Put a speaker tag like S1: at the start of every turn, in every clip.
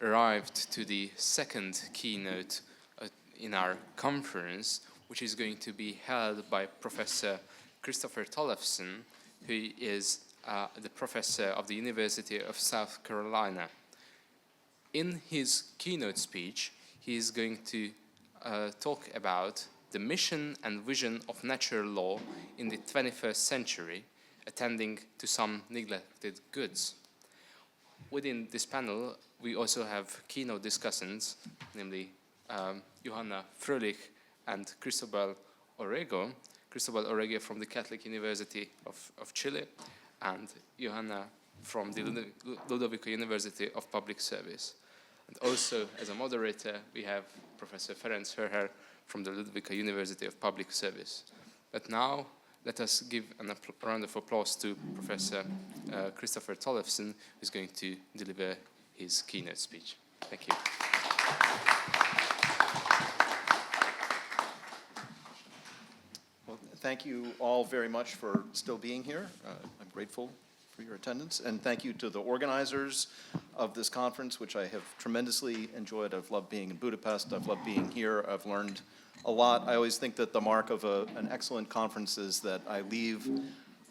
S1: arrived to the second keynote in our conference, which is going to be held by Professor Christopher Tollefsen, who is the professor of the University of South Carolina. In his keynote speech, he is going to talk about the mission and vision of natural law in the 21st century, attending to some neglected goods. Within this panel, we also have keynote discussants, namely Johanna Fröhlich and Cristobal Orrego. Cristobal Orrego from the Catholic University of Chile, and Johanna from the Ludovico University of Public Service. And also, as a moderator, we have Professor Ferenc Hörher from the Ludovico University of Public Service. But now, let us give a round of applause to Professor Christopher Tollefsen, who is going to deliver his keynote speech. Thank you.
S2: Well, thank you all very much for still being here. I'm grateful for your attendance, and thank you to the organizers of this conference, which I have tremendously enjoyed. I've loved being in Budapest. I've loved being here. I've learned a lot. I always think that the mark of an excellent conference is that I leave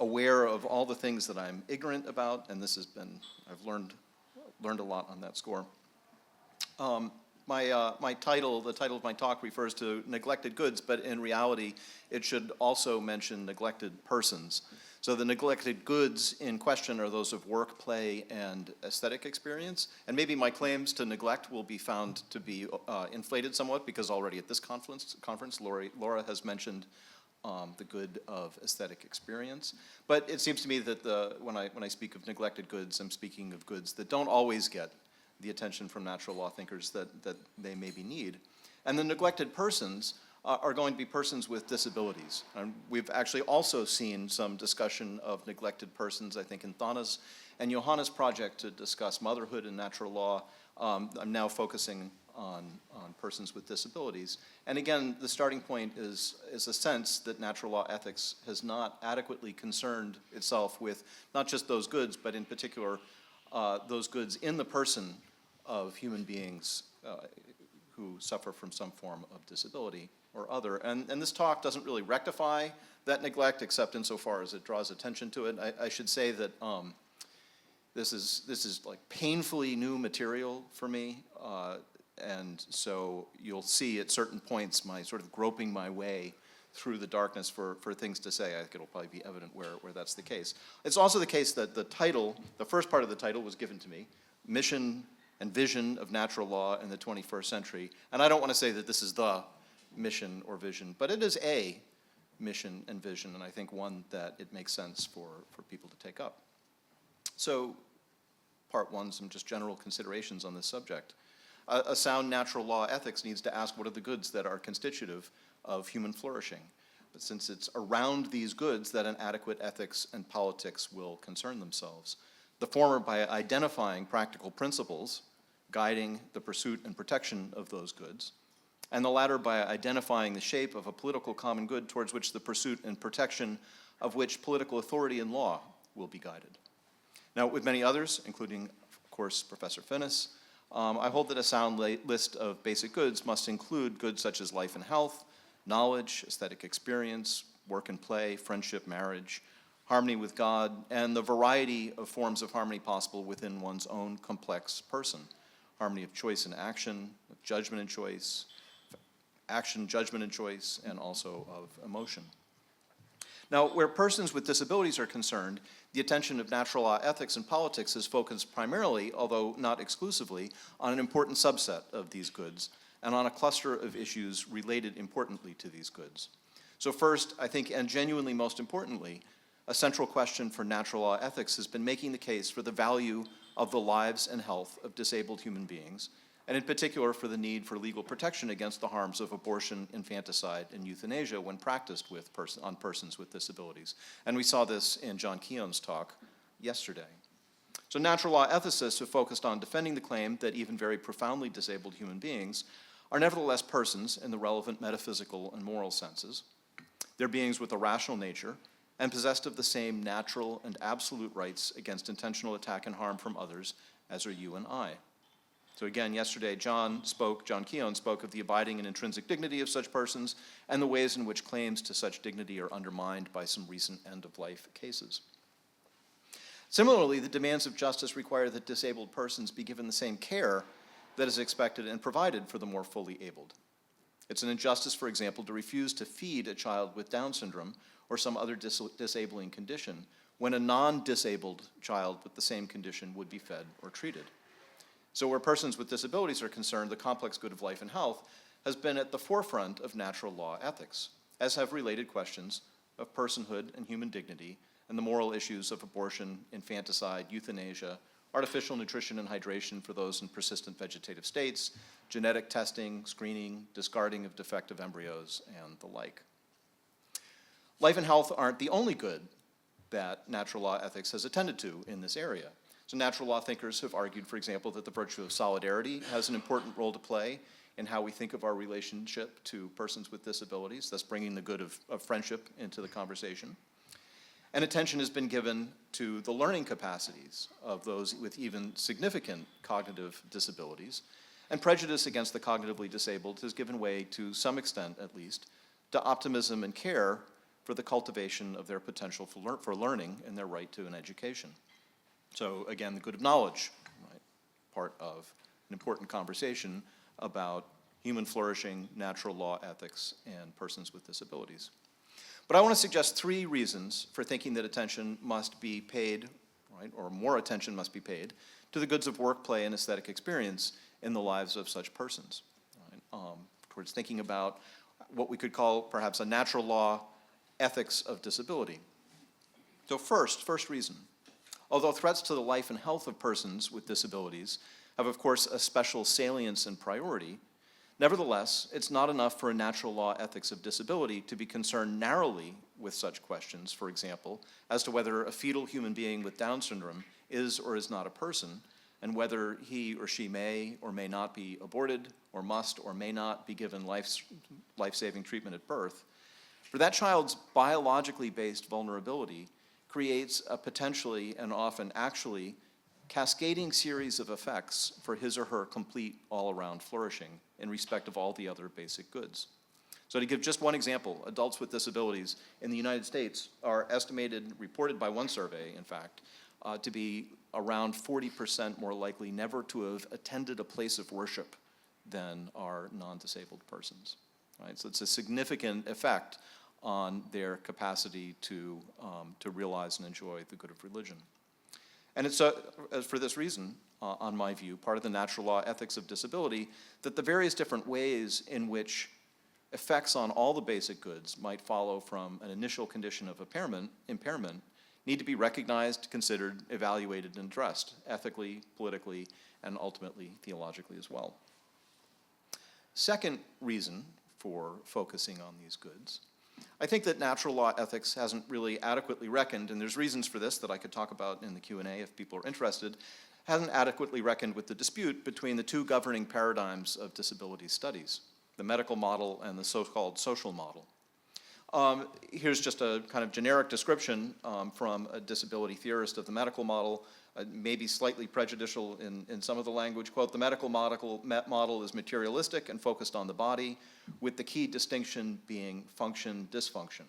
S2: aware of all the things that I'm ignorant about, and this has been, I've learned a lot on that score. The title of my talk refers to neglected goods, but in reality, it should also mention neglected persons. So the neglected goods in question are those of work, play, and aesthetic experience. And maybe my claims to neglect will be found to be inflated somewhat, because already at this conference, Laura has mentioned the good of aesthetic experience. But it seems to me that when I speak of neglected goods, I'm speaking of goods that don't always get the attention from natural law thinkers that they maybe need. And the neglected persons are going to be persons with disabilities. And we've actually also seen some discussion of neglected persons, I think, in Thana's and Johanna's project to discuss motherhood and natural law. I'm now focusing on persons with disabilities. And again, the starting point is a sense that natural law ethics has not adequately concerned itself with not just those goods, but in particular, those goods in the person of human beings who suffer from some form of disability or other. And this talk doesn't really rectify that neglect, except insofar as it draws attention to it. I should say that this is like painfully new material for me, and so you'll see at certain points my sort of groping my way through the darkness for things to say. I think it'll probably be evident where that's the case. It's also the case that the title, the first part of the title was given to me, Mission and Vision of Natural Law in the 21st Century. And I don't want to say that this is the mission or vision, but it is a mission and vision, and I think one that it makes sense for people to take up. So, part one, some just general considerations on this subject. A sound natural law ethics needs to ask what are the goods that are constitutive of human flourishing. But since it's around these goods that an adequate ethics and politics will concern themselves. The former by identifying practical principles guiding the pursuit and protection of those goods, and the latter by identifying the shape of a political common good towards which the pursuit and protection of which political authority and law will be guided. Now, with many others, including, of course, Professor Finnis, I hold that a sound list of basic goods must include goods such as life and health, knowledge, aesthetic experience, work and play, friendship, marriage, harmony with God, and the variety of forms of harmony possible within one's own complex person. Harmony of choice and action, of judgment and choice, action, judgment, and choice, and also of emotion. Now, where persons with disabilities are concerned, the attention of natural law ethics and politics is focused primarily, although not exclusively, on an important subset of these goods, and on a cluster of issues related importantly to these goods. So first, I think, and genuinely most importantly, a central question for natural law ethics has been making the case for the value of the lives and health of disabled human beings, and in particular for the need for legal protection against the harms of abortion, infanticide, and euthanasia when practiced on persons with disabilities. And we saw this in John Keown's talk yesterday. So natural law ethicists have focused on defending the claim that even very profoundly disabled human beings are nevertheless persons in the relevant metaphysical and moral senses. They're beings with a rational nature and possessed of the same natural and absolute rights against intentional attack and harm from others as are you and I. So again, yesterday, John Keown spoke of the abiding and intrinsic dignity of such persons and the ways in which claims to such dignity are undermined by some recent end-of-life cases. Similarly, the demands of justice require that disabled persons be given the same care that is expected and provided for the more fully abled. It's an injustice, for example, to refuse to feed a child with Down syndrome or some other disabling condition when a non-disabled child with the same condition would be fed or treated. So where persons with disabilities are concerned, the complex good of life and health has been at the forefront of natural law ethics, as have related questions of personhood and human dignity and the moral issues of abortion, infanticide, euthanasia, artificial nutrition and hydration for those in persistent vegetative states, genetic testing, screening, discarding of defective embryos, and the like. Life and health aren't the only good that natural law ethics has attended to in this area. So natural law thinkers have argued, for example, that the virtue of solidarity has an important role to play in how we think of our relationship to persons with disabilities, thus bringing the good of friendship into the conversation. And attention has been given to the learning capacities of those with even significant cognitive disabilities. And prejudice against the cognitively disabled has given way, to some extent at least, to optimism and care for the cultivation of their potential for learning and their right to an education. So again, the good of knowledge, right, part of an important conversation about human flourishing, natural law ethics, and persons with disabilities. But I want to suggest 3 reasons for thinking that attention must be paid, right, or more attention must be paid, to the goods of work, play, and aesthetic experience in the lives of such persons, right, towards thinking about what we could call perhaps a natural law ethics of disability. So first reason. Although threats to the life and health of persons with disabilities have, of course, a special salience and priority, nevertheless, it's not enough for a natural law ethics of disability to be concerned narrowly with such questions, for example, as to whether a fetal human being with Down syndrome is or is not a person, and whether he or she may or may not be aborted, or must or may not be given life-saving treatment at birth. For that child's biologically based vulnerability creates a potentially and often actually cascading series of effects for his or her complete all-around flourishing in respect of all the other basic goods. So to give just one example, adults with disabilities in the United States are estimated, reported by one survey, in fact, to be around 40% more likely never to have attended a place of worship than are non-disabled persons. Right? So it's a significant effect on their capacity to realize and enjoy the good of religion. And it's for this reason, on my view, part of the natural law ethics of disability, that the various different ways in which effects on all the basic goods might follow from an initial condition of impairment need to be recognized, considered, evaluated, and addressed ethically, politically, and ultimately theologically as well. Second reason for focusing on these goods, I think that natural law ethics hasn't really adequately reckoned, and there's reasons for this that I could talk about in the Q&A if people are interested, hasn't adequately reckoned with the dispute between the 2 governing paradigms of disability studies, the medical model and the so-called social model. Here's just a kind of generic description from a disability theorist of the medical model, maybe slightly prejudicial in some of the language. Quote, the medical model is materialistic and focused on the body, with the key distinction being function-dysfunction.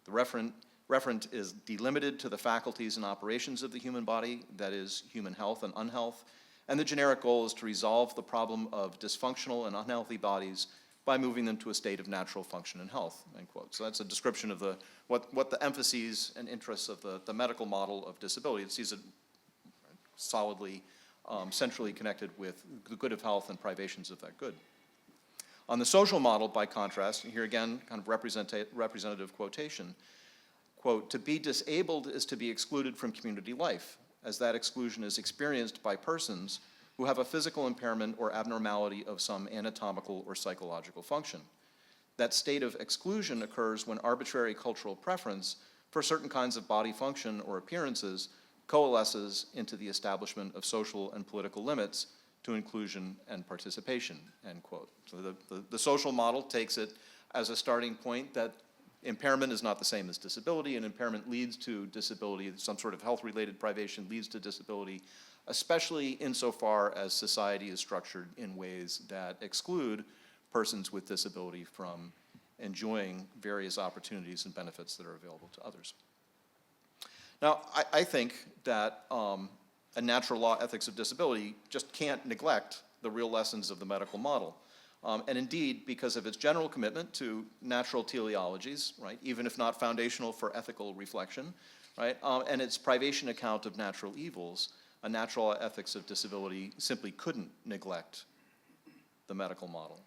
S2: The referent is delimited to the faculties and operations of the human body, that is, human health and unhealth, and the generic goal is to resolve the problem of dysfunctional and unhealthy bodies by moving them to a state of natural function and health, end quote. So that's a description of what the emphases and interests of the medical model of disability. It sees it solidly, centrally connected with the good of health and privations of that good. On the social model, by contrast, and here again, kind of representative quotation, quote, to be disabled is to be excluded from community life, as that exclusion is experienced by persons who have a physical impairment or abnormality of some anatomical or psychological function. That state of exclusion occurs when arbitrary cultural preference for certain kinds of body function or appearances coalesces into the establishment of social and political limits to inclusion and participation, end quote. So the social model takes it as a starting point that Impairment is not the same as disability, and impairment leads to disability. Some sort of health-related privation leads to disability, especially insofar as society is structured in ways that exclude persons with disability from enjoying various opportunities and benefits that are available to others. Now, I think that a natural law ethics of disability just can't neglect the real lessons of the medical model. And indeed, because of its general commitment to natural teleologies, right, even if not foundational for ethical reflection, right, and its privation account of natural evils, a natural law ethics of disability simply couldn't neglect the medical model.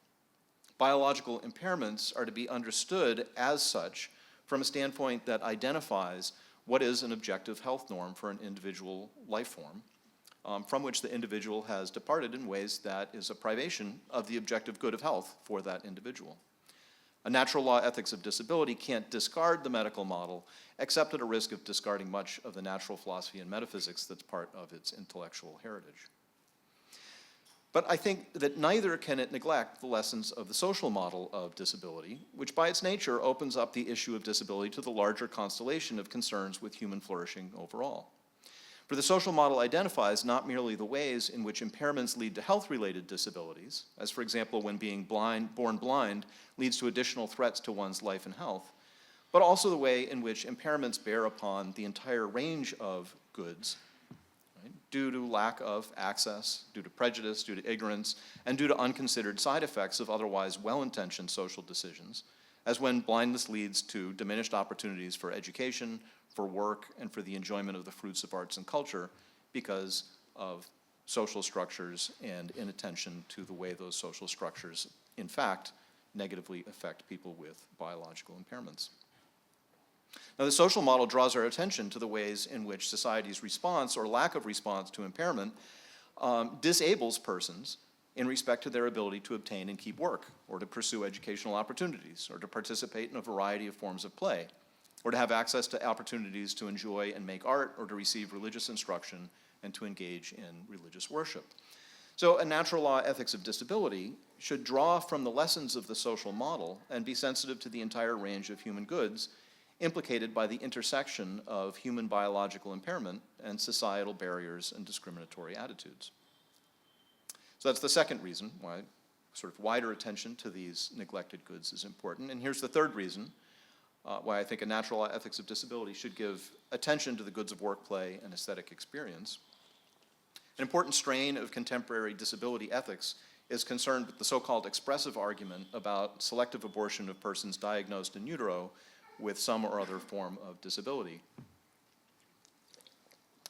S2: Biological impairments are to be understood as such from a standpoint that identifies what is an objective health norm for an individual life form, from which the individual has departed in ways that is a privation of the objective good of health for that individual. A natural law ethics of disability can't discard the medical model, except at a risk of discarding much of the natural philosophy and metaphysics that's part of its intellectual heritage. But I think that neither can it neglect the lessons of the social model of disability, which by its nature opens up the issue of disability to the larger constellation of concerns with human flourishing overall. For the social model identifies not merely the ways in which impairments lead to health-related disabilities, as for example when being born blind leads to additional threats to one's life and health, but also the way in which impairments bear upon the entire range of goods, right, due to lack of access, due to prejudice, due to ignorance, and due to unconsidered side effects of otherwise well-intentioned social decisions, as when blindness leads to diminished opportunities for education, for work, and for the enjoyment of the fruits of arts and culture because of social structures and inattention to the way those social structures, in fact, negatively affect people with biological impairments. Now, the social model draws our attention to the ways in which society's response or lack of response to impairment disables persons in respect to their ability to obtain and keep work, or to pursue educational opportunities, or to participate in a variety of forms of play, or to have access to opportunities to enjoy and make art, or to receive religious instruction and to engage in religious worship. So a natural law ethics of disability should draw from the lessons of the social model and be sensitive to the entire range of human goods implicated by the intersection of human biological impairment and societal barriers and discriminatory attitudes. So that's the second reason why sort of wider attention to these neglected goods is important. And here's the third reason why I think a natural law ethics of disability should give attention to the goods of work, play, and aesthetic experience. An important strain of contemporary disability ethics is concerned with the so-called expressive argument about selective abortion of persons diagnosed in utero with some or other form of disability.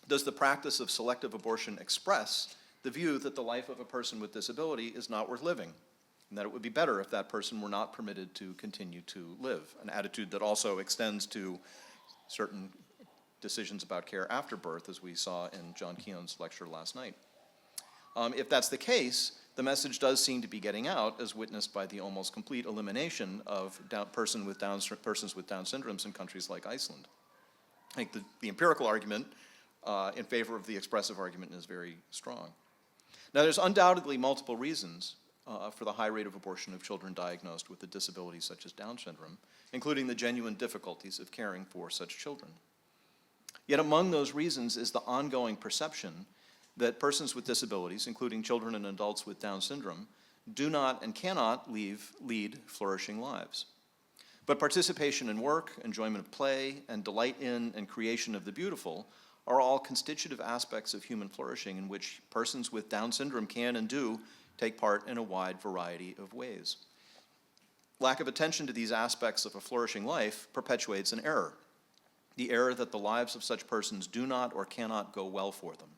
S2: Does the practice of selective abortion express the view that the life of a person with disability is not worth living, and that it would be better if that person were not permitted to continue to live, an attitude that also extends to certain decisions about care after birth, as we saw in John Keown's lecture last night? If that's the case, the message does seem to be getting out, as witnessed by the almost complete elimination of persons with Down syndromes in countries like Iceland. I think the empirical argument in favor of the expressive argument is very strong. Now, there's undoubtedly multiple reasons for the high rate of abortion of children diagnosed with a disability such as Down syndrome, including the genuine difficulties of caring for such children. Yet among those reasons is the ongoing perception that persons with disabilities, including children and adults with Down syndrome, do not and cannot lead flourishing lives. But participation in work, enjoyment of play, and delight in and creation of the beautiful are all constitutive aspects of human flourishing in which persons with Down syndrome can and do take part in a wide variety of ways. Lack of attention to these aspects of a flourishing life perpetuates an error, the error that the lives of such persons do not or cannot go well for them.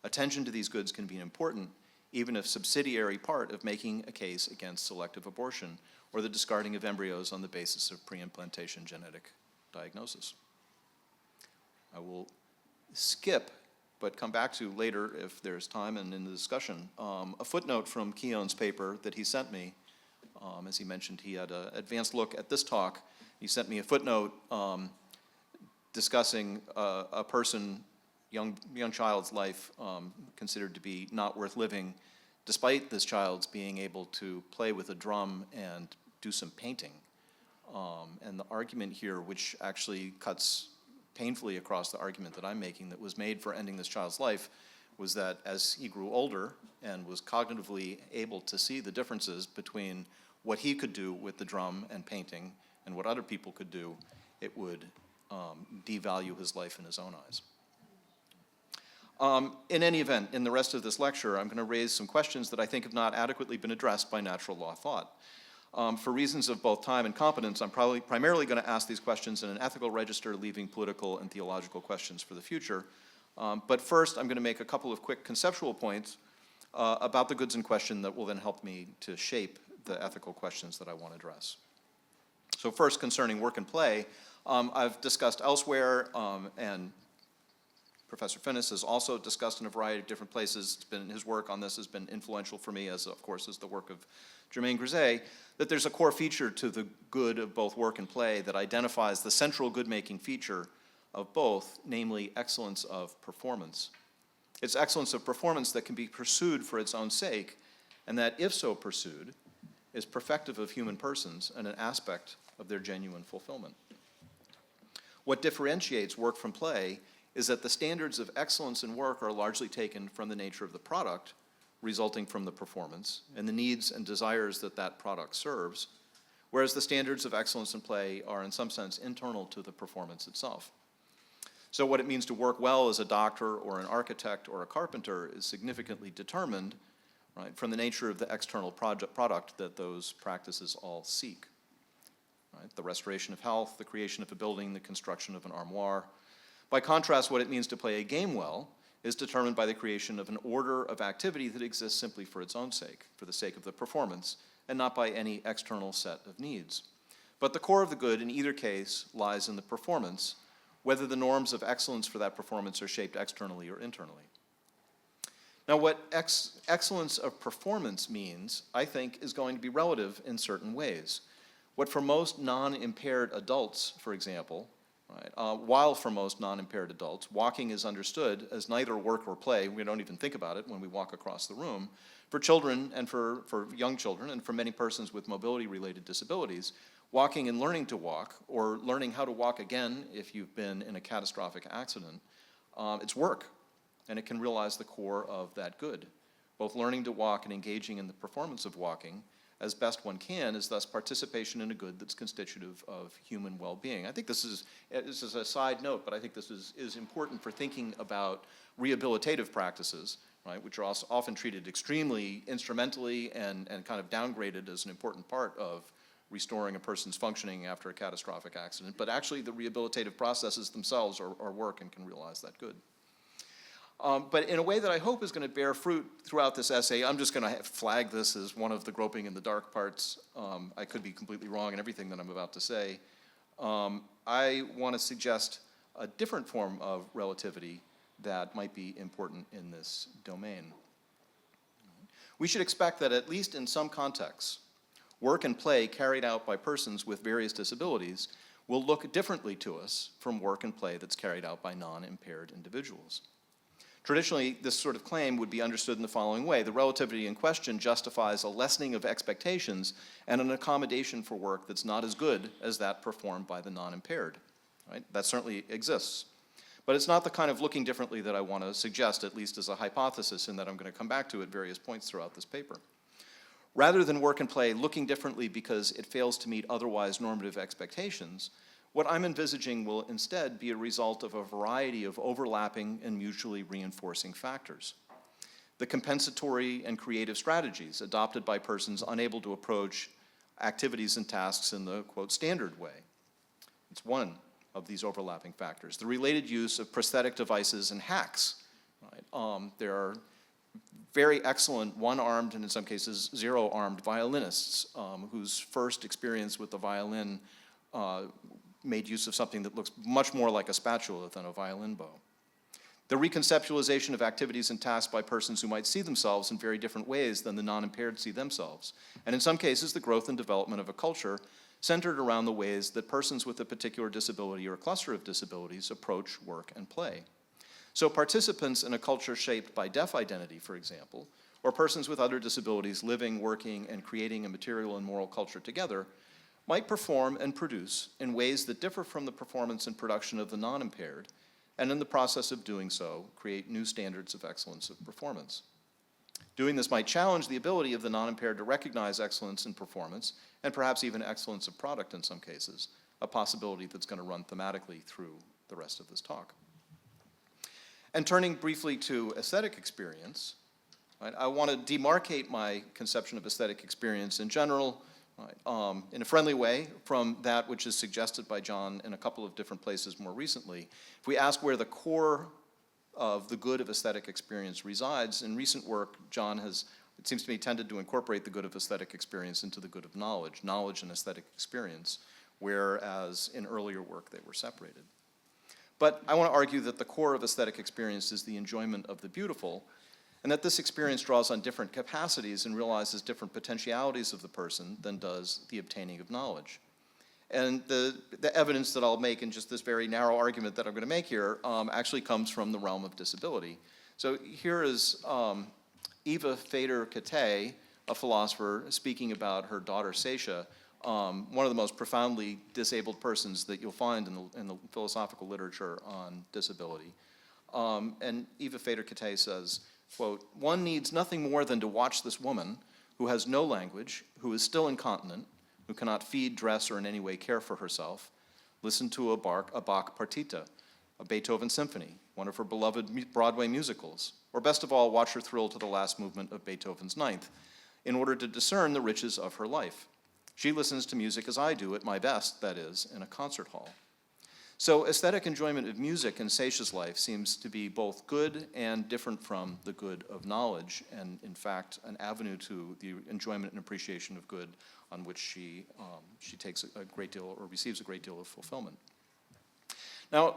S2: Attention to these goods can be an important, even if subsidiary part of making a case against selective abortion or the discarding of embryos on the basis of pre-implantation genetic diagnosis. I will skip, but come back to later if there's time and in the discussion, a footnote from Keown's paper that he sent me. As he mentioned, he had an advanced look at this talk. He sent me a footnote discussing a person, young child's life considered to be not worth living, despite this child's being able to play with a drum and do some painting. And the argument here, which actually cuts painfully across the argument that I'm making that was made for ending this child's life, was that as he grew older and was cognitively able to see the differences between what he could do with the drum and painting and what other people could do, it would devalue his life in his own eyes. In any event, in the rest of this lecture, I'm going to raise some questions that I think have not adequately been addressed by natural law thought. For reasons of both time and competence, I'm primarily going to ask these questions in an ethical register, leaving political and theological questions for the future. But first, I'm going to make a couple of quick conceptual points about the goods in question that will then help me to shape the ethical questions that I want to address. So first, concerning work and play, I've discussed elsewhere, and Professor Finnis has also discussed in a variety of different places. His work on this has been influential for me, as of course is the work of Germain Grisey, that there's a core feature to the good of both work and play that identifies the central good-making feature of both, namely excellence of performance. It's excellence of performance that can be pursued for its own sake, and that, if so pursued, is perfective of human persons and an aspect of their genuine fulfillment. What differentiates work from play is that the standards of excellence in work are largely taken from the nature of the product resulting from the performance and the needs and desires that that product serves, whereas the standards of excellence in play are in some sense internal to the performance itself. So what it means to work well as a doctor or an architect or a carpenter is significantly determined, right, from the nature of the external product that those practices all seek. Right? The restoration of health, the creation of a building, the construction of an armoire. By contrast, what it means to play a game well is determined by the creation of an order of activity that exists simply for its own sake, for the sake of the performance, and not by any external set of needs. But the core of the good in either case lies in the performance, whether the norms of excellence for that performance are shaped externally or internally. Now, what excellence of performance means, I think, is going to be relative in certain ways. What for most non-impaired adults, for example, right, while for most non-impaired adults, walking is understood as neither work or play, we don't even think about it when we walk across the room, for children and for young children and for many persons with mobility-related disabilities, walking and learning to walk, or learning how to walk again if you've been in a catastrophic accident, it's work, and it can realize the core of that good. Both learning to walk and engaging in the performance of walking as best one can is thus participation in a good that's constitutive of human well-being. I think this is a side note, but I think this is important for thinking about rehabilitative practices, right, which are also often treated extremely instrumentally and kind of downgraded as an important part of restoring a person's functioning after a catastrophic accident. But actually the rehabilitative processes themselves are work and can realize that good. But in a way that I hope is going to bear fruit throughout this essay, I'm just going to flag this as one of the groping in the dark parts. I could be completely wrong in everything that I'm about to say. I want to suggest a different form of relativity that might be important in this domain. We should expect that at least in some contexts, work and play carried out by persons with various disabilities will look differently to us from work and play that's carried out by non-impaired individuals. Traditionally, this sort of claim would be understood in the following way. The relativity in question justifies a lessening of expectations and an accommodation for work that's not as good as that performed by the non-impaired. Right? That certainly exists. But it's not the kind of looking differently that I want to suggest, at least as a hypothesis, and that I'm going to come back to at various points throughout this paper. Rather than work and play looking differently because it fails to meet otherwise normative expectations, what I'm envisaging will instead be a result of a variety of overlapping and mutually reinforcing factors. The compensatory and creative strategies adopted by persons unable to approach activities and tasks in the, quote, standard way. It's one of these overlapping factors. The related use of prosthetic devices and hacks. Right? There are very excellent one-armed and in some cases zero-armed violinists whose first experience with the violin made use of something that looks much more like a spatula than a violin bow. The reconceptualization of activities and tasks by persons who might see themselves in very different ways than the non-impaired see themselves. And in some cases, the growth and development of a culture centered around the ways that persons with a particular disability or a cluster of disabilities approach work and play. So participants in a culture shaped by deaf identity, for example, or persons with other disabilities living, working, and creating a material and moral culture together might perform and produce in ways that differ from the performance and production of the non-impaired, and in the process of doing so, create new standards of excellence of performance. Doing this might challenge the ability of the non-impaired to recognize excellence in performance, and perhaps even excellence of product in some cases, a possibility that's going to run thematically through the rest of this talk. And turning briefly to aesthetic experience, right, I want to demarcate my conception of aesthetic experience in general, right, in a friendly way from that which is suggested by John in a couple of different places more recently. If we ask where the core of the good of aesthetic experience resides, in recent work, John has, it seems to me, tended to incorporate the good of aesthetic experience into the good of knowledge and aesthetic experience, whereas in earlier work they were separated. But I want to argue that the core of aesthetic experience is the enjoyment of the beautiful, and that this experience draws on different capacities and realizes different potentialities of the person than does the obtaining of knowledge. And the evidence that I'll make in just this very narrow argument that I'm going to make here actually comes from the realm of disability. So here is Eva Feder-Katay, a philosopher, speaking about her daughter Seisha, one of the most profoundly disabled persons that you'll find in the philosophical literature on disability. And Eva Feder-Katay says, quote, "One needs nothing more than to watch this woman who has no language, who is still incontinent, who cannot feed, dress, or in any way care for herself, listen to a Bach partita, a Beethoven symphony, one of her beloved Broadway musicals, or best of all, watch her thrill to the last movement of Beethoven's Ninth, in order to discern the riches of her life. She listens to music as I do at my best, that is, in a concert hall." So aesthetic enjoyment of music in Seisha's life seems to be both good and different from the good of knowledge, and in fact, an avenue to the enjoyment and appreciation of good on which she takes a great deal, or receives a great deal of fulfillment. Now,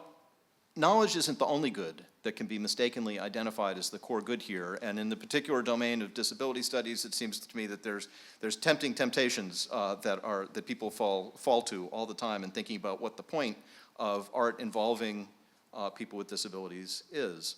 S2: knowledge isn't the only good that can be mistakenly identified as the core good here, and in the particular domain of disability studies, it seems to me that there's tempting temptations that people fall to all the time in thinking about what the point of art involving people with disabilities is.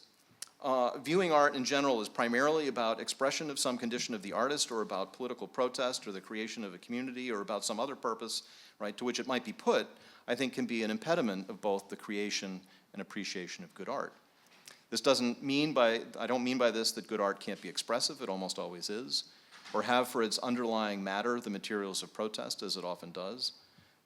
S2: Viewing art in general is primarily about expression of some condition of the artist, or about political protest, or the creation of a community, or about some other purpose, right, to which it might be put, I think can be an impediment of both the creation and appreciation of good art. This doesn't mean I don't mean by this that good art can't be expressive, it almost always is, or have for its underlying matter the materials of protest, as it often does.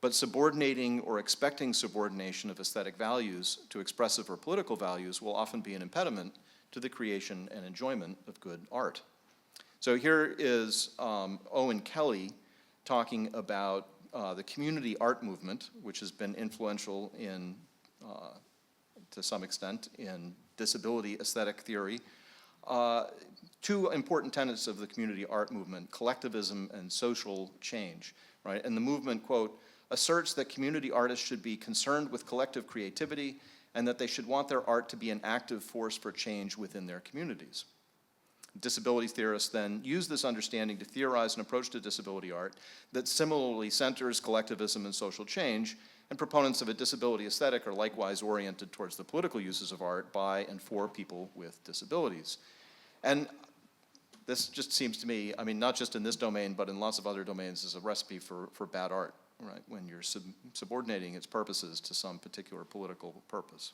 S2: But subordinating or expecting subordination of aesthetic values to expressive or political values will often be an impediment to the creation and enjoyment of good art. So here is Owen Kelly talking about the community art movement, which has been influential in, to some extent, in disability aesthetic theory. Two important tenets of the community art movement: collectivism and social change, right? And the movement, quote, asserts that community artists should be concerned with collective creativity and that they should want their art to be an active force for change within their communities. Disability theorists then use this understanding to theorize an approach to disability art that similarly centers collectivism and social change, and proponents of a disability aesthetic are likewise oriented towards the political uses of art by and for people with disabilities. And this just seems to me, I mean, not just in this domain, but in lots of other domains, is a recipe for bad art, right, when you're subordinating its purposes to some particular political purpose.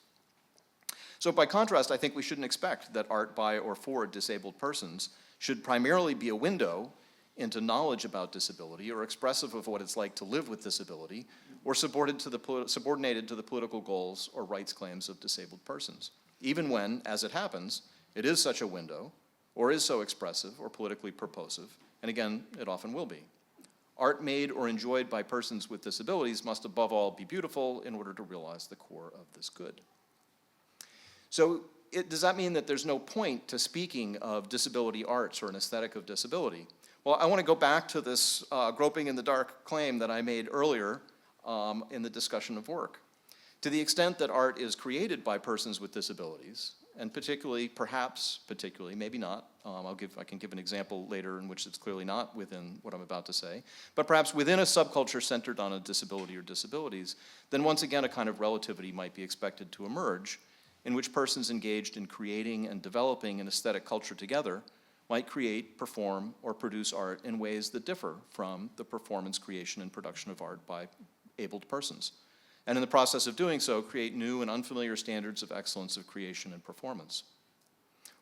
S2: So by contrast, I think we shouldn't expect that art by or for disabled persons should primarily be a window into knowledge about disability, or expressive of what it's like to live with disability, or subordinated to the political goals or rights claims of disabled persons, even when, as it happens, it is such a window, or is so expressive or politically purposive, and again, it often will be. Art made or enjoyed by persons with disabilities must above all be beautiful in order to realize the core of this good. So does that mean that there's no point to speaking of disability arts or an aesthetic of disability? Well, I want to go back to this groping in the dark claim that I made earlier in the discussion of work. To the extent that art is created by persons with disabilities, and particularly, maybe not, I can give an example later in which it's clearly not within what I'm about to say, but perhaps within a subculture centered on a disability or disabilities, then once again a kind of relativity might be expected to emerge, in which persons engaged in creating and developing an aesthetic culture together might create, perform, or produce art in ways that differ from the performance, creation, and production of art by abled persons. And in the process of doing so, create new and unfamiliar standards of excellence of creation and performance.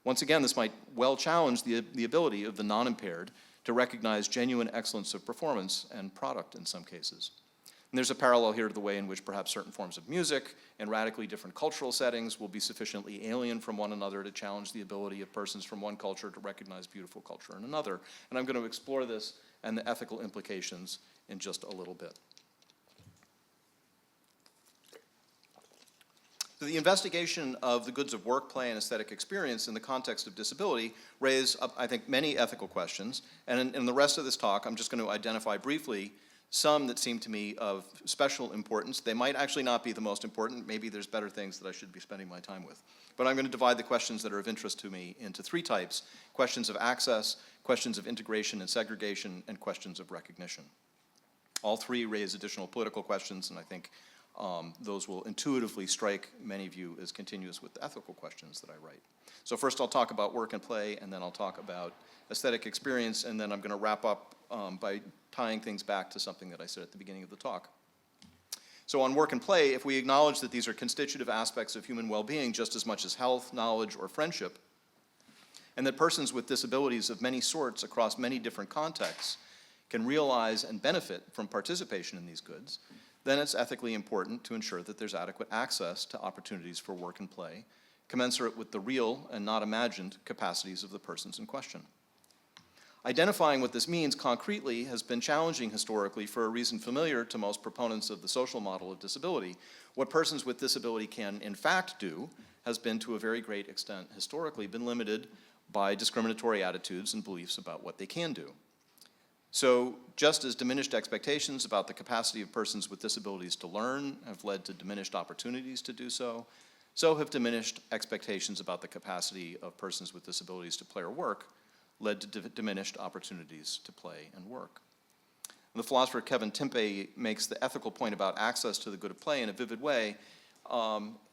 S2: Once again, this might well challenge the ability of the non-impaired to recognize genuine excellence of performance and product in some cases. And there's a parallel here to the way in which perhaps certain forms of music and radically different cultural settings will be sufficiently alien from one another to challenge the ability of persons from one culture to recognize beautiful culture in another. And I'm going to explore this and the ethical implications in just a little bit. The investigation of the goods of work, play, and aesthetic experience in the context of disability raise, I think, many ethical questions. And in the rest of this talk, I'm just going to identify briefly some that seem to me of special importance. They might actually not be the most important. Maybe there's better things that I should be spending my time with. But I'm going to divide the questions that are of interest to me into three types: questions of access, questions of integration and segregation, and questions of recognition. All three raise additional political questions, and I think those will intuitively strike many of you as continuous with the ethical questions that I write. So first I'll talk about work and play, and then I'll talk about aesthetic experience, and then I'm going to wrap up by tying things back to something that I said at the beginning of the talk. So on work and play, if we acknowledge that these are constitutive aspects of human well-being just as much as health, knowledge, or friendship, and that persons with disabilities of many sorts across many different contexts can realize and benefit from participation in these goods, then it's ethically important to ensure that there's adequate access to opportunities for work and play, commensurate with the real and not imagined capacities of the persons in question. Identifying what this means concretely has been challenging historically for a reason familiar to most proponents of the social model of disability. What persons with disability can in fact do has been, to a very great extent historically, been limited by discriminatory attitudes and beliefs about what they can do. So just as diminished expectations about the capacity of persons with disabilities to learn have led to diminished opportunities to do so, so have diminished expectations about the capacity of persons with disabilities to play or work led to diminished opportunities to play and work. And the philosopher Kevin Timpe makes the ethical point about access to the good of play in a vivid way,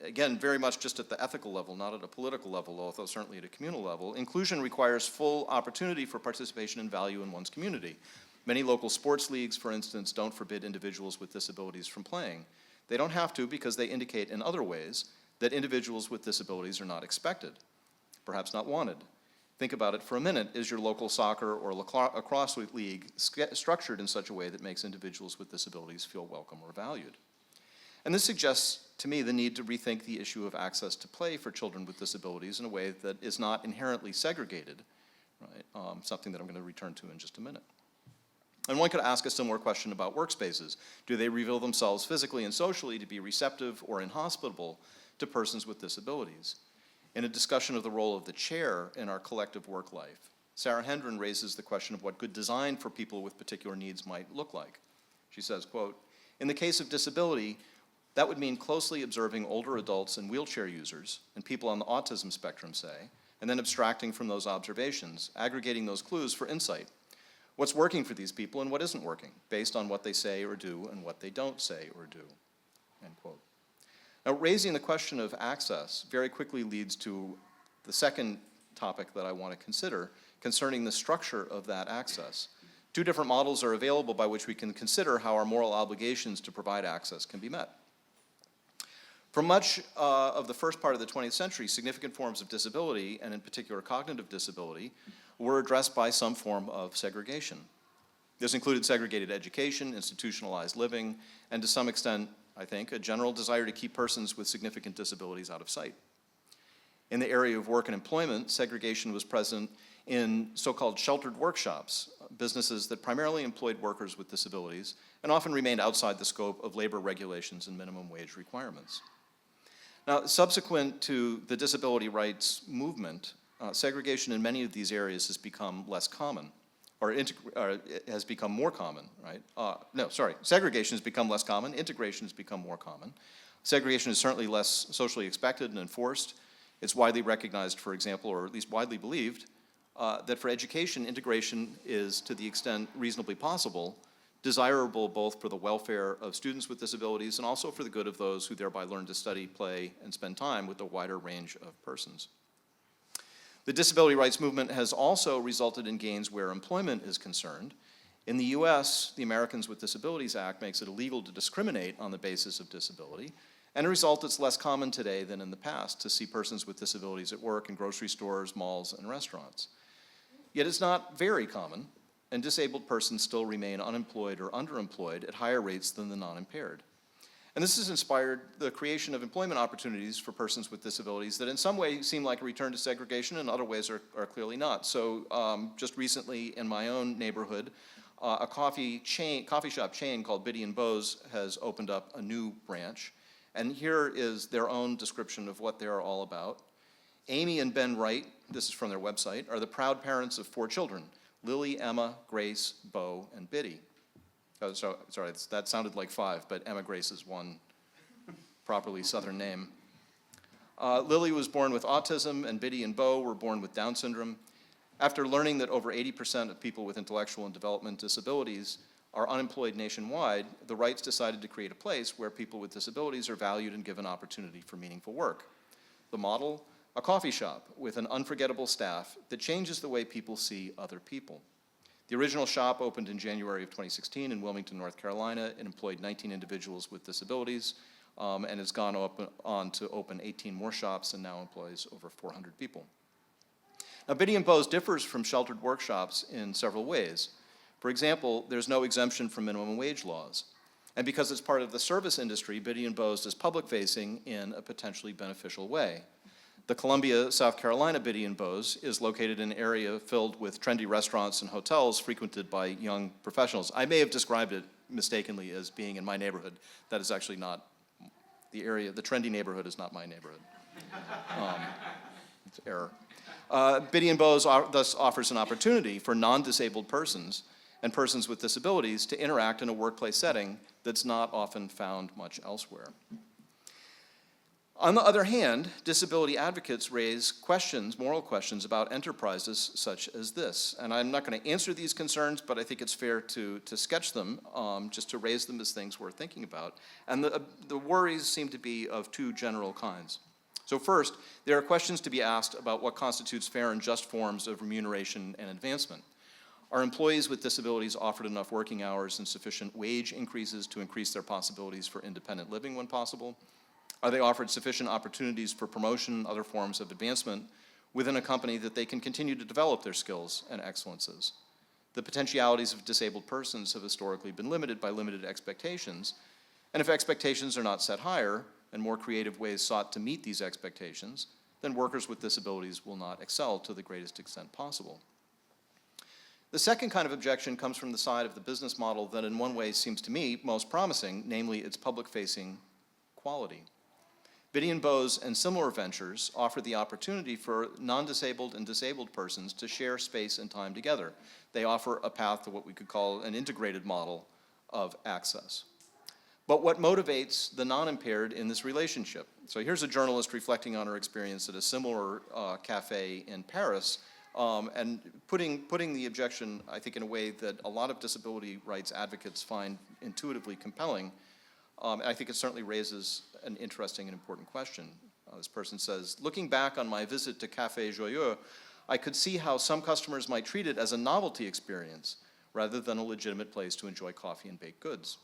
S2: again, very much just at the ethical level, not at a political level, although certainly at a communal level. Inclusion requires full opportunity for participation and value in one's community. Many local sports leagues, for instance, don't forbid individuals with disabilities from playing. They don't have to because they indicate in other ways that individuals with disabilities are not expected, perhaps not wanted. Think about it for a minute. Is your local soccer or lacrosse league structured in such a way that makes individuals with disabilities feel welcome or valued? And this suggests to me the need to rethink the issue of access to play for children with disabilities in a way that is not inherently segregated, right? Something that I'm going to return to in just a minute. And one could ask a similar question about workspaces. Do they reveal themselves physically and socially to be receptive or inhospitable to persons with disabilities? In a discussion of the role of the chair in our collective work life, Sarah Hendren raises the question of what good design for people with particular needs might look like. She says, quote, "In the case of disability, that would mean closely observing older adults and wheelchair users and people on the autism spectrum, say, and then abstracting from those observations, aggregating those clues for insight. What's working for these people and what isn't working, based on what they say or do and what they don't say or do," end quote. Now, raising the question of access very quickly leads to the second topic that I want to consider concerning the structure of that access. Two different models are available by which we can consider how our moral obligations to provide access can be met. For much of the first part of the 20th century, significant forms of disability, and in particular cognitive disability, were addressed by some form of segregation. This included segregated education, institutionalized living, and to some extent, I think, a general desire to keep persons with significant disabilities out of sight. In the area of work and employment, segregation was present in so-called sheltered workshops, businesses that primarily employed workers with disabilities and often remained outside the scope of labor regulations and minimum wage requirements. Now, subsequent to the disability rights movement, segregation in many of these areas has become less common, or it has become more common, right? Segregation has become less common, integration has become more common. Segregation is certainly less socially expected and enforced. It's widely recognized, for example, or at least widely believed, that for education, integration is, to the extent reasonably possible, desirable both for the welfare of students with disabilities and also for the good of those who thereby learn to study, play, and spend time with a wider range of persons. The disability rights movement has also resulted in gains where employment is concerned. In the US, the Americans with Disabilities Act makes it illegal to discriminate on the basis of disability, and a result it's less common today than in the past to see persons with disabilities at work in grocery stores, malls, and restaurants. Yet it's not very common, and disabled persons still remain unemployed or underemployed at higher rates than the non-impaired. And this has inspired the creation of employment opportunities for persons with disabilities that in some ways seem like a return to segregation, and in other ways are clearly not. So just recently in my own neighborhood, a coffee shop chain called Biddy & Bowes has opened up a new branch. And here is their own description of what they're all about. Amy and Ben Wright, this is from their website, are the proud parents of 4 children, Lily, Emma, Grace, Bo, and Biddy. Oh, sorry, that sounded like 5, but Emma Grace is one properly Southern name. Lily was born with autism, and Biddy and Bo were born with Down syndrome. After learning that over 80% of people with intellectual and development disabilities are unemployed nationwide, the Wrights decided to create a place where people with disabilities are valued and given opportunity for meaningful work. The model, a coffee shop with an unforgettable staff that changes the way people see other people. The original shop opened in January of 2016 in Wilmington, North Carolina. It employed 19 individuals with disabilities and has gone on to open 18 more shops and now employs over 400 people. Now, Biddy & Bowes differs from sheltered workshops in several ways. For example, there's no exemption from minimum wage laws. And because it's part of the service industry, Biddy & Bowes is public-facing in a potentially beneficial way. The Columbia, South Carolina Biddy & Bowes is located in an area filled with trendy restaurants and hotels frequented by young professionals. I may have described it mistakenly as being in my neighborhood. That is actually not the area. The trendy neighborhood is not my neighborhood. It's error. Biddy & Bowes thus offers an opportunity for non-disabled persons and persons with disabilities to interact in a workplace setting that's not often found much elsewhere. On the other hand, disability advocates raise questions, moral questions, about enterprises such as this. And I'm not going to answer these concerns, but I think it's fair to sketch them, just to raise them as things worth thinking about. And the worries seem to be of 2 general kinds. So first, there are questions to be asked about what constitutes fair and just forms of remuneration and advancement. Are employees with disabilities offered enough working hours and sufficient wage increases to increase their possibilities for independent living when possible? Are they offered sufficient opportunities for promotion and other forms of advancement within a company that they can continue to develop their skills and excellences? The potentialities of disabled persons have historically been limited by limited expectations, and if expectations are not set higher and more creative ways sought to meet these expectations, then workers with disabilities will not excel to the greatest extent possible. The second kind of objection comes from the side of the business model that in one way seems to me most promising, namely its public-facing quality. Biddy & Bowes and similar ventures offer the opportunity for non-disabled and disabled persons to share space and time together. They offer a path to what we could call an integrated model of access. But what motivates the non-impaired in this relationship? So here's a journalist reflecting on her experience at a similar cafe in Paris, and putting the objection, I think, in a way that a lot of disability rights advocates find intuitively compelling. And I think it certainly raises an interesting and important question. This person says, looking back on my visit to Café Joyeux, I could see how some customers might treat it as a novelty experience rather than a legitimate place to enjoy coffee and baked goods.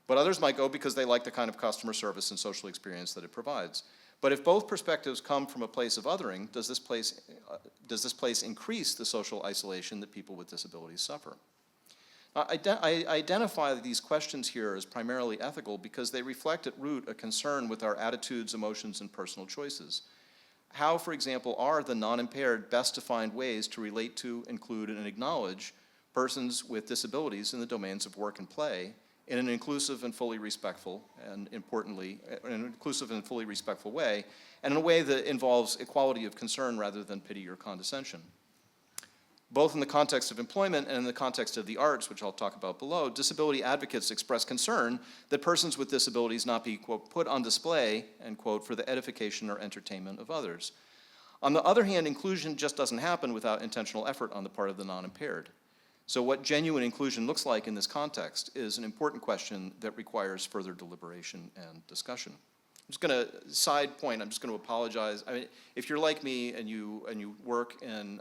S2: But others might go because they like the kind of customer service and social experience that it provides. But if both perspectives come from a place of othering, does this place increase the social isolation that people with disabilities suffer? I identify these questions here as primarily ethical because they reflect at root a concern with our attitudes, emotions, and personal choices. How, for example, are the non-impaired best to find ways to relate to, include, and acknowledge persons with disabilities in the domains of work and play in an inclusive and fully respectful, and importantly, in an inclusive and fully respectful way, and in a way that involves equality of concern rather than pity or condescension? Both in the context of employment and in the context of the arts, which I'll talk about below, disability advocates express concern that persons with disabilities not be, quote, put on display, end quote, for the edification or entertainment of others. On the other hand, inclusion just doesn't happen without intentional effort on the part of the non-impaired. So what genuine inclusion looks like in this context is an important question that requires further deliberation and discussion. I'm just going to, side point, I'm just going to apologize. I mean, if you're like me and you work in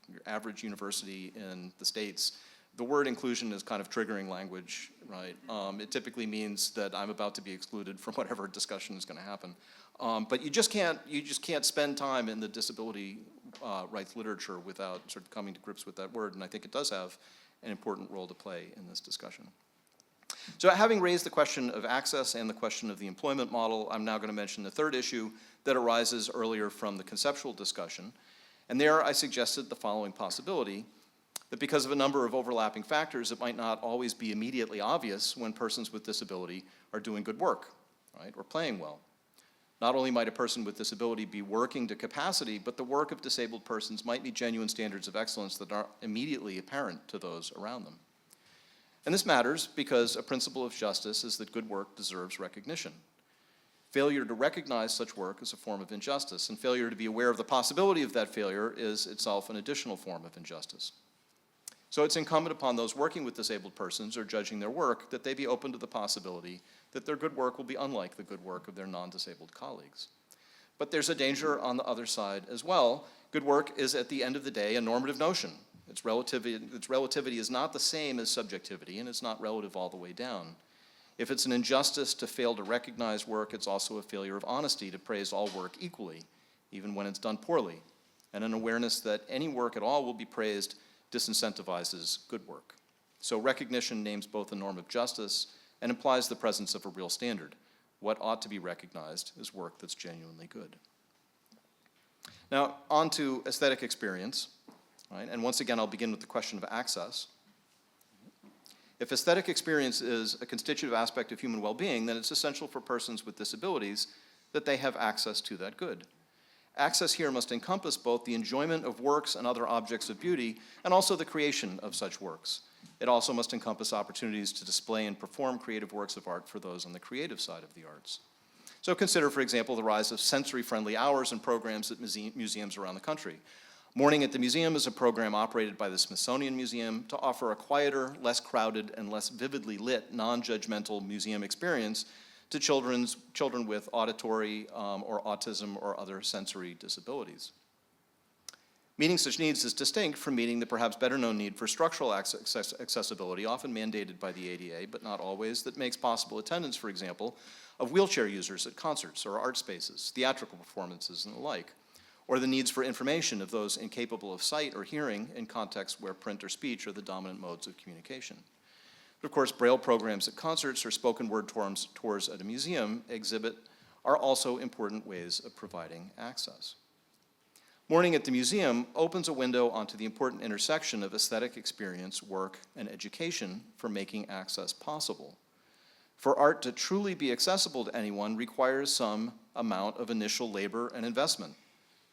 S2: your average university in the States, the word inclusion is kind of triggering language, right? It typically means that I'm about to be excluded from whatever discussion is going to happen. But you just can't spend time in the disability rights literature without sort of coming to grips with that word, and I think it does have an important role to play in this discussion. So having raised the question of access and the question of the employment model, I'm now going to mention the third issue that arises earlier from the conceptual discussion. And there I suggested the following possibility, that because of a number of overlapping factors, it might not always be immediately obvious when persons with disability are doing good work, right, or playing well. Not only might a person with disability be working to capacity, but the work of disabled persons might meet genuine standards of excellence that aren't immediately apparent to those around them. And this matters because a principle of justice is that good work deserves recognition. Failure to recognize such work is a form of injustice, and failure to be aware of the possibility of that failure is itself an additional form of injustice. So it's incumbent upon those working with disabled persons or judging their work that they be open to the possibility that their good work will be unlike the good work of their non-disabled colleagues. But there's a danger on the other side as well. Good work is, at the end of the day, a normative notion. Its relativity is not the same as subjectivity, and it's not relative all the way down. If it's an injustice to fail to recognize work, it's also a failure of honesty to praise all work equally, even when it's done poorly. And an awareness that any work at all will be praised disincentivizes good work. So recognition names both a norm of justice and implies the presence of a real standard. What ought to be recognized is work that's genuinely good. Now, on to aesthetic experience. Right? And once again, I'll begin with the question of access. If aesthetic experience is a constitutive aspect of human well-being, then it's essential for persons with disabilities that they have access to that good. Access here must encompass both the enjoyment of works and other objects of beauty, and also the creation of such works. It also must encompass opportunities to display and perform creative works of art for those on the creative side of the arts. So consider, for example, the rise of sensory-friendly hours and programs at museums around the country. Morning at the Museum is a program operated by the Smithsonian Museum to offer a quieter, less crowded, and less vividly lit, non-judgmental museum experience to children with auditory or autism or other sensory disabilities. Meeting such needs is distinct from meeting the perhaps better-known need for structural accessibility, often mandated by the ADA, but not always, that makes possible attendance, for example, of wheelchair users at concerts or art spaces, theatrical performances, and the like, or the needs for information of those incapable of sight or hearing in contexts where print or speech are the dominant modes of communication. But of course, Braille programs at concerts or spoken word tours at a museum exhibit are also important ways of providing access. Morning at the Museum opens a window onto the important intersection of aesthetic experience, work, and education for making access possible. For art to truly be accessible to anyone requires some amount of initial labor and investment.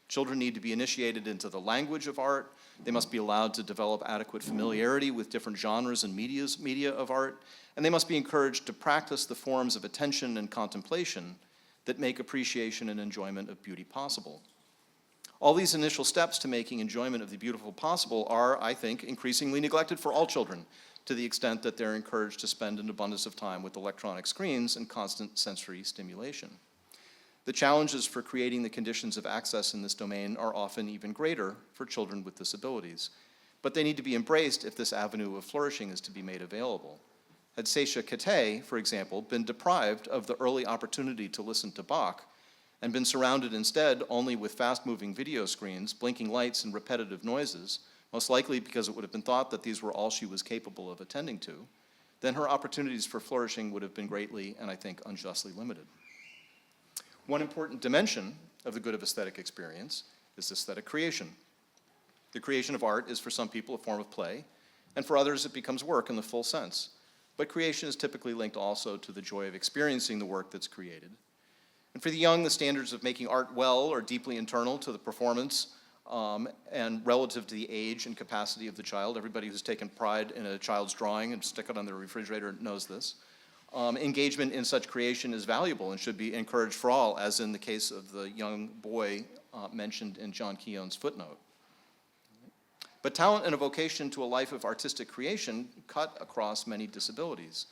S2: Children need to be initiated into the language of art. They must be allowed to develop adequate familiarity with different genres and media of art, and they must be encouraged to practice the forms of attention and contemplation that make appreciation and enjoyment of beauty possible. All these initial steps to making enjoyment of the beautiful possible are, I think, increasingly neglected for all children, to the extent that they're encouraged to spend an abundance of time with electronic screens and constant sensory stimulation. The challenges for creating the conditions of access in this domain are often even greater for children with disabilities, but they need to be embraced if this avenue of flourishing is to be made available. Had Seisha Kate, for example, been deprived of the early opportunity to listen to Bach and been surrounded instead only with fast-moving video screens, blinking lights, and repetitive noises, most likely because it would have been thought that these were all she was capable of attending to, then her opportunities for flourishing would have been greatly, and I think unjustly, limited. One important dimension of the good of aesthetic experience is aesthetic creation. The creation of art is for some people a form of play, and for others it becomes work in the full sense. But creation is typically linked also to the joy of experiencing the work that's created. And for the young, the standards of making art well are deeply internal to the performance and relative to the age and capacity of the child. Everybody who's taken pride in a child's drawing and stick it on their refrigerator knows this. Engagement in such creation is valuable and should be encouraged for all, as in the case of the young boy mentioned in John Keown's footnote. But talent and a vocation to a life of artistic creation cut across many disabilities.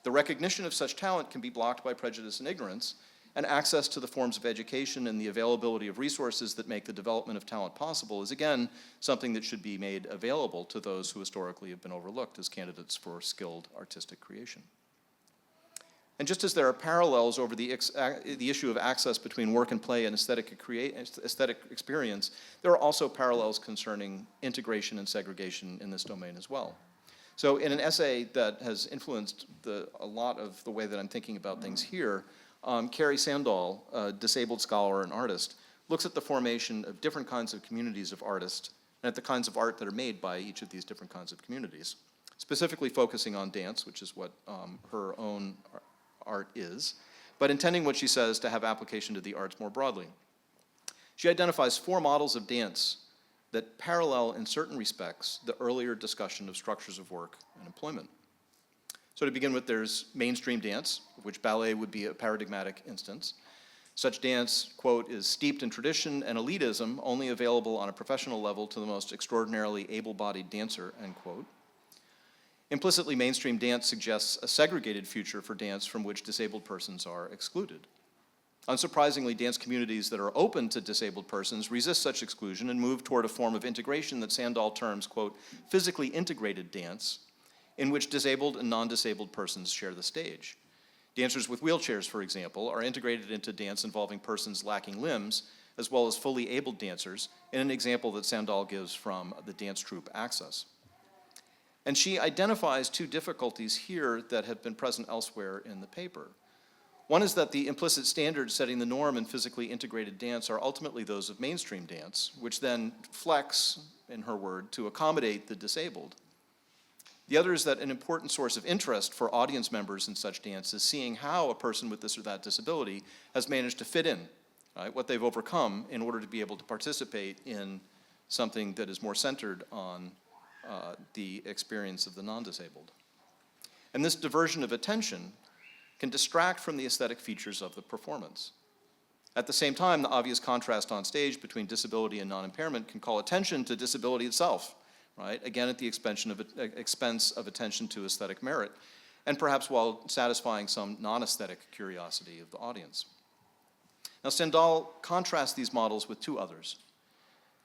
S2: The recognition of such talent can be blocked by prejudice and ignorance, And access to the forms of education and the availability of resources that make the development of talent possible is, again, something that should be made available to those who historically have been overlooked as candidates for skilled artistic creation. And just as there are parallels over the issue of access between work and play and aesthetic experience, there are also parallels concerning integration and segregation in this domain as well. So in an essay that has influenced a lot of the way that I'm thinking about things here, Carrie Sandall, a disabled scholar and artist, looks at the formation of different kinds of communities of artists and at the kinds of art that are made by each of these different kinds of communities, specifically focusing on dance, which is what her own art is, but intending what she says to have application to the arts more broadly. She identifies 4 models of dance that parallel in certain respects the earlier discussion of structures of work and employment. So to begin with, there's mainstream dance, of which ballet would be a paradigmatic instance. Such dance, quote, is steeped in tradition and elitism, only available on a professional level to the most extraordinarily able-bodied dancer, end quote. Implicitly, mainstream dance suggests a segregated future for dance from which disabled persons are excluded. Unsurprisingly, dance communities that are open to disabled persons resist such exclusion and move toward a form of integration that Sandall terms, quote, physically integrated dance, in which disabled and non-disabled persons share the stage. Dancers with wheelchairs, for example, are integrated into dance involving persons lacking limbs, as well as fully abled dancers, in an example that Sandall gives from the dance troupe Access. And she identifies 2 difficulties here that have been present elsewhere in the paper. One is that the implicit standards setting the norm in physically integrated dance are ultimately those of mainstream dance, which then flex, in her word, to accommodate the disabled. The other is that an important source of interest for audience members in such dance is seeing how a person with this or that disability has managed to fit in, right, what they've overcome in order to be able to participate in something that is more centered on the experience of the non-disabled. And this diversion of attention can distract from the aesthetic features of the performance. At the same time, the obvious contrast on stage between disability and non-impairment can call attention to disability itself, right? Again, at the expense of attention to aesthetic merit, and perhaps while satisfying some non-aesthetic curiosity of the audience. Now, Sandall contrasts these models with 2 others.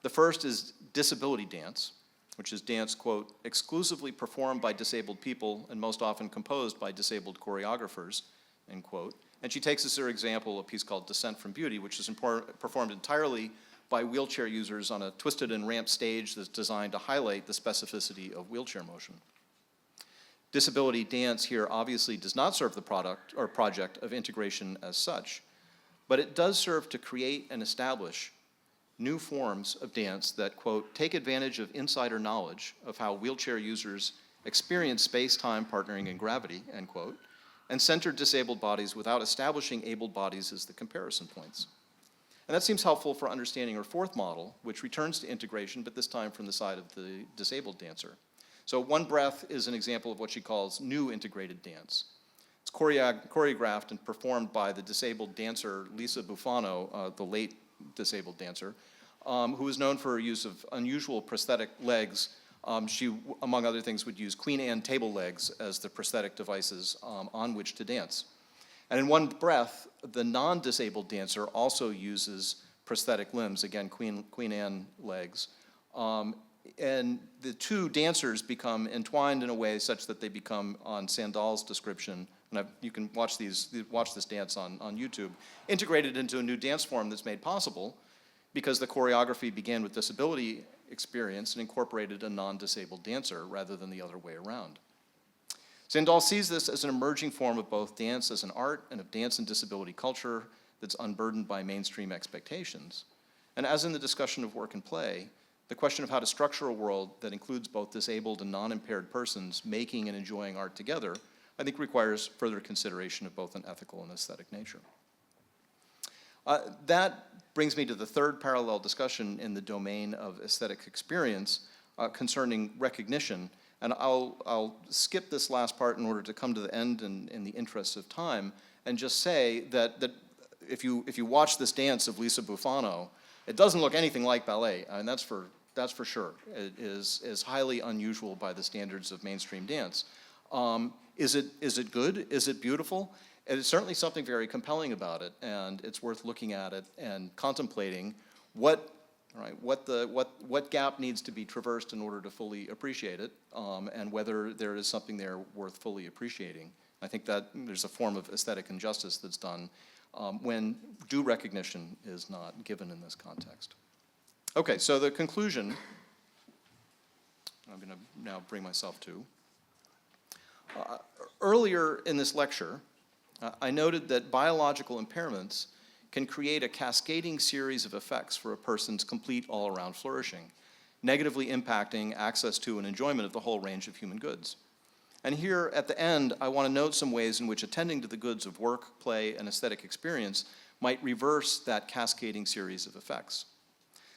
S2: The first is disability dance, which is dance, quote, exclusively performed by disabled people and most often composed by disabled choreographers, end quote. And she takes as her example a piece called Descent from Beauty, which is performed entirely by wheelchair users on a twisted and ramped stage that's designed to highlight the specificity of wheelchair motion. Disability dance here obviously does not serve the product or project of integration as such, but it does serve to create and establish new forms of dance that, quote, take advantage of insider knowledge of how wheelchair users experience space-time partnering and gravity, end quote, and center disabled bodies without establishing abled bodies as the comparison points. And that seems helpful for understanding her 4th model, which returns to integration, but this time from the side of the disabled dancer. So One Breath is an example of what she calls new integrated dance. It's choreographed and performed by the disabled dancer Lisa Bufano, the late disabled dancer, who is known for her use of unusual prosthetic legs. She, among other things, would use Queen Anne table legs as the prosthetic devices on which to dance. And in One Breath, the non-disabled dancer also uses prosthetic limbs, again, Queen Anne legs. And the 2 dancers become entwined in a way such that they become, on Sandall's description, and you can watch this dance on YouTube, integrated into a new dance form that's made possible because the choreography began with disability experience and incorporated a non-disabled dancer rather than the other way around. Sandall sees this as an emerging form of both dance as an art and of dance and disability culture that's unburdened by mainstream expectations. And as in the discussion of work and play, the question of how to structure a world that includes both disabled and non-impaired persons making and enjoying art together, I think requires further consideration of both an ethical and aesthetic nature. That brings me to the 3rd parallel discussion in the domain of aesthetic experience concerning recognition. And I'll skip this last part in order to come to the end in the interest of time and just say that if you watch this dance of Lisa Bufano, it doesn't look anything like ballet, and that's for sure. It is highly unusual by the standards of mainstream dance. Is it good? Is it beautiful? And it's certainly something very compelling about it, and it's worth looking at it and contemplating what gap needs to be traversed in order to fully appreciate it, and whether there is something there worth fully appreciating. I think that there's a form of aesthetic injustice that's done when due recognition is not given in this context. Okay, so the conclusion, I'm going to now bring myself to. Earlier in this lecture, I noted that biological impairments can create a cascading series of effects for a person's complete all-around flourishing, negatively impacting access to and enjoyment of the whole range of human goods. And here at the end, I want to note some ways in which attending to the goods of work, play, and aesthetic experience might reverse that cascading series of effects.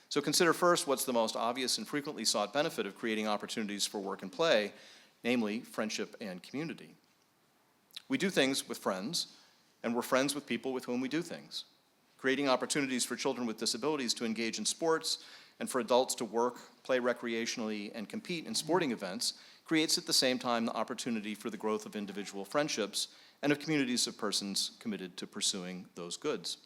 S2: So consider first what's the most obvious and frequently sought benefit of creating opportunities for work and play, namely friendship and community. We do things with friends, and we're friends with people with whom we do things. Creating opportunities for children with disabilities to engage in sports and for adults to work, play recreationally, and compete in sporting events creates at the same time the opportunity for the growth of individual friendships and of communities of persons committed to pursuing those goods.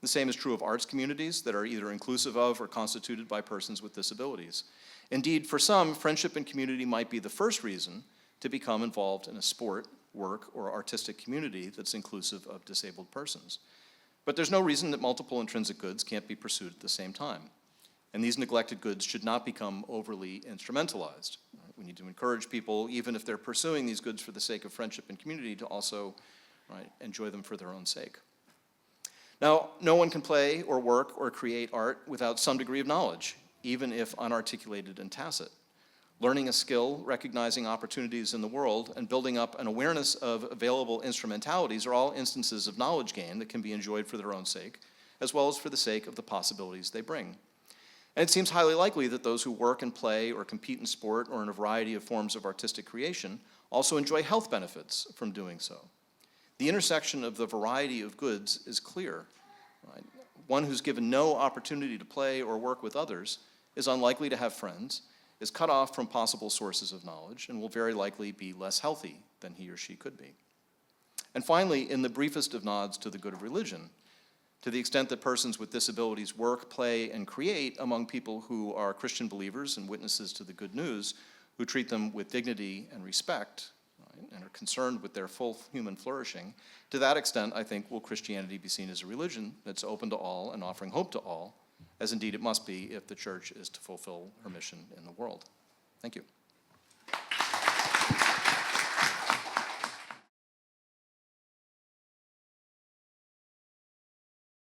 S2: The same is true of arts communities that are either inclusive of or constituted by persons with disabilities. Indeed, for some, friendship and community might be the first reason to become involved in a sport, work, or artistic community that's inclusive of disabled persons. But there's no reason that multiple intrinsic goods can't be pursued at the same time. And these neglected goods should not become overly instrumentalized. We need to encourage people, even if they're pursuing these goods for the sake of friendship and community, to also enjoy them for their own sake. Now, no one can play or work or create art without some degree of knowledge, even if unarticulated and tacit. Learning a skill, recognizing opportunities in the world, and building up an awareness of available instrumentalities are all instances of knowledge gain that can be enjoyed for their own sake, as well as for the sake of the possibilities they bring. And it seems highly likely that those who work and play or compete in sport or in a variety of forms of artistic creation also enjoy health benefits from doing so. The intersection of the variety of goods is clear. One who's given no opportunity to play or work with others is unlikely to have friends, is cut off from possible sources of knowledge, and will very likely be less healthy than he or she could be. And finally, in the briefest of nods to the good of religion, to the extent that persons with disabilities work, play, and create among people who are Christian believers and witnesses to the good news, who treat them with dignity and respect, and are concerned with their full human flourishing, to that extent, I think, will Christianity be seen as a religion that's open to all and offering hope to all, as indeed it must be if the church is to fulfill her mission in the world. Thank you.